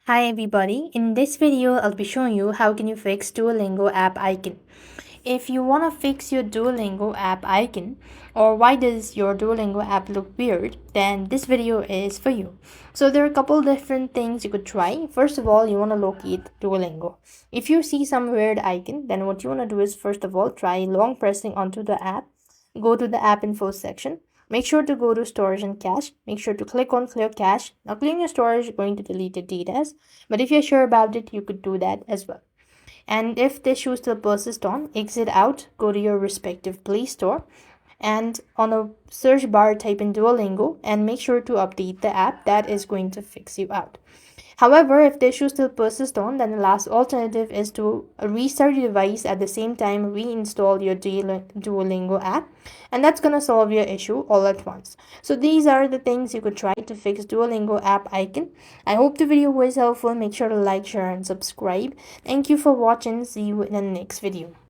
Hi everybody, in this video I'll be showing you how can you fix Duolingo app icon. If you want to fix your Duolingo app icon or why does your Duolingo app look weird, then this video is for you. So there are a couple different things you could try. First of all, you want to locate Duolingo. If you see some weird icon, then what you want to do is first of all try long pressing onto the app. Go to the app info section. Make sure to go to storage and cache. Make sure to click on clear cache. Now clearing your storage is going to delete your data, but if you're sure about it, you could do that as well. And if the issue still persists on, exit out, go to your respective Play Store, and on a search bar type in Duolingo and make sure to update the app. That is going to fix you out. However, if the issue still persists on, then the last alternative is to restart your device at the same time reinstall your Duolingo app, and that's going to solve your issue all at once. So these are the things you could try to fix Duolingo app icon. I hope the video was helpful. Make sure to like, share and subscribe. Thank you for watching. See you in the next video.